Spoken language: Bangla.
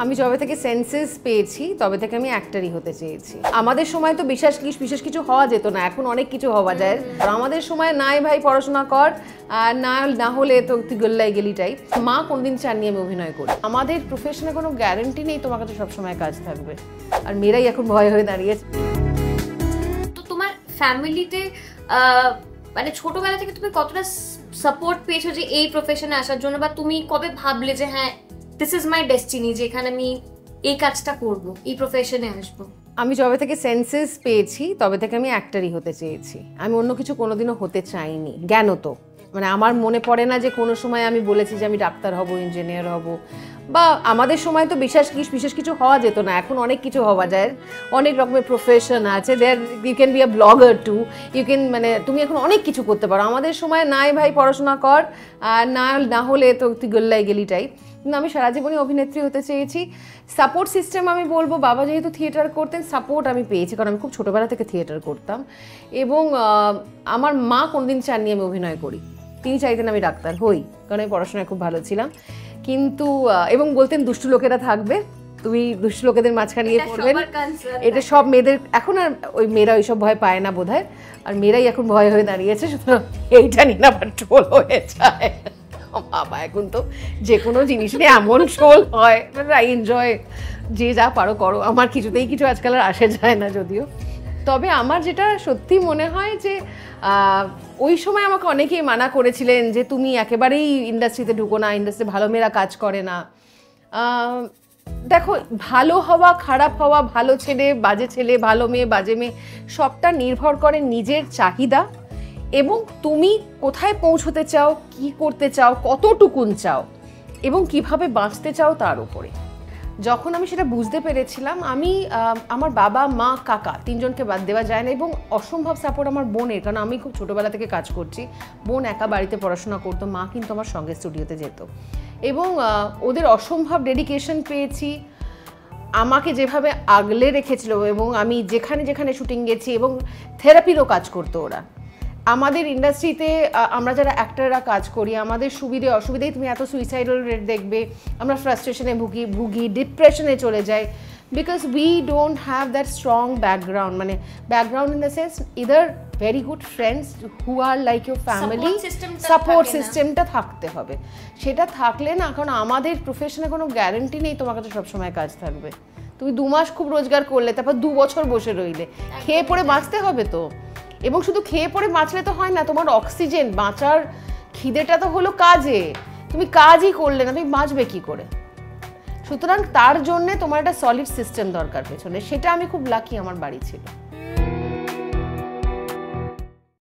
আমি যবে থেকে সেন্সেস পেয়েছি তবে থেকে আমি অ্যাক্টরই হতে চেয়েছি। আমাদের সময় তো বিশেষ কিছু হওয়া যেত না, এখন অনেক কিছু হওয়া যায়। আর আমাদের সময় নাই ভাই পড়াশোনা কর, আর না হলে তো তুই গোল্লাই গেলি টাইপ। মা কোনদিন চাননি আমি অভিনয় করি। আমাদের প্রফেশনে কোনো গ্যারান্টি নেই তোমার কাছে সবসময় কাজ থাকবে, আর মেয়েরাই এখন ভয় হয়ে দাঁড়িয়েছে। তো তোমার ফ্যামিলিতে মানে ছোটবেলা থেকে তুমি কতটা সাপোর্ট পেয়েছো যে এই প্রফেশনে আসার জন্য, বা তুমি কবে ভাবলে যে হ্যাঁ দিস ইজ মাই ডেস্টিনি, যে এখানে আমি এই কাজটা করব, এই প্রফেশনে আসবো? আমি যবে থেকে সেন্সেস পেয়েছি তবে থেকে আমি অ্যাক্টরই হতে চেয়েছি। আমি অন্য কিছু কোনোদিনও হতে চাইনি। জ্ঞানত মানে আমার মনে পড়ে না যে কোনো সময় আমি বলেছি যে আমি ডাক্তার হব, ইঞ্জিনিয়ার হব, বা আমাদের সময় তো বিশেষ কিছু হওয়া যেত না, এখন অনেক কিছু হওয়া যায়। অনেক রকমের প্রফেশন আছে, there you can be a blogger too, you can মানে তুমি এখন অনেক কিছু করতে পারো। আমাদের সময় নাই ভাই পড়াশোনা কর, আর না হলে তো তুই গোল্লাই গেলি টাইপ। কিন্তু আমি সারা জীবনই অভিনেত্রী হতে চেয়েছি। সাপোর্ট সিস্টেম আমি বলবো, বাবা যেহেতু থিয়েটার করতেন, সাপোর্ট আমি পেয়েছি, কারণ আমি খুব ছোটোবেলা থেকে থিয়েটার করতাম। এবং আমার মা কোনোদিন চাননি আমি অভিনয় করি, তিনি চাইতেন আমি ডাক্তার হই, কারণ আমি পড়াশোনায় খুব ভালো ছিলাম। কিন্তু এবং বলতেন দুষ্টু লোকেরা থাকবে, তুমি দুষ্টু লোকেদের মাঝখানে গিয়ে পড়বেন, এটা সব মেয়েদের। এখন আর ওই মেয়েরা ওইসব ভয় পায় না বোধহয়, আর মেয়েরাই এখন ভয় হয়ে দাঁড়িয়েছে, সুতরাং এইটা নিয়ে না আবার ট্রোল হয়ে যায়। বাবা এখন তো যে কোনো জিনিস নিয়ে এমন ট্রোল হয়, আই এনজয়, যে যা পারো করো, আমার কিছুতেই কিছু আজকাল আর আসে যায় না যদিও। তবে আমার যেটা সত্যি মনে হয় যে ওই সময় আমাকে অনেকেই মানা করেছিলেন যে তুমি একেবারেই ইন্ডাস্ট্রিতে ঢুকো না, ইন্ডাস্ট্রিতে ভালো মেয়েরা কাজ করে না। দেখো, ভালো হওয়া খারাপ হওয়া, ভালো ছেলে ভালো মেয়ে বাজে মেয়ে, সবটা নির্ভর করে নিজের চাহিদা এবং তুমি কোথায় পৌঁছতে চাও, কি করতে চাও, কতটুকুন চাও এবং কিভাবে বাঁচতে চাও তার উপরে। যখন আমি সেটা বুঝতে পেরেছিলাম, আমি আমার বাবা মা কাকা তিনজনকে বাদ দেওয়া যায় না, এবং অসম্ভব সাপোর্ট আমার বোনের, কারণ আমি খুব ছোটোবেলা থেকে কাজ করছি। বোন একা বাড়িতে পড়াশোনা করতো, মা কিন্তু আমার সঙ্গে স্টুডিওতে যেত, এবং ওদের অসম্ভব ডেডিকেশন পেয়েছি। আমাকে যেভাবে আগলে রেখেছিল, এবং আমি যেখানে শুটিং গেছি, এবং থেরাপিরও কাজ করতো ওরা। আমাদের ইন্ডাস্ট্রিতে আমরা যারা অ্যাক্টররা কাজ করি, আমাদের সুবিধে অসুবিধাই তুমি এত সুইসাইডাল রেট দেখবে, আমরা ফ্রাস্ট্রেশনে ভুগি, ডিপ্রেশনে চলে যাই, because we don't have that strong background, মানে background in the sense either very good friends who are like your family, support সিস্টেমটা থাকতে হবে। সেটা থাকলে না, কারণ আমাদের প্রফেশনে কোনো গ্যারান্টি নেই তোমার কাছে সবসময় কাজ থাকবে। তুমি 2 মাস খুব রোজগার করলে, তারপর 2 বছর বসে রইলে, খেয়ে পড়ে বাঁচতে হবে তো। এবং শুধু খেয়ে পড়ে বাঁচলে তো হয় না, তোমার অক্সিজেন, বাঁচার খিদেটা তো হলো কাজে। তুমি কাজই করলে না, তুমি বাঁচবে কি করে? সুতরাং তার জন্যে তোমার একটা সলিড সিস্টেম দরকার পেছনে, সেটা আমি খুব লাকি আমার বাড়ি ছিল।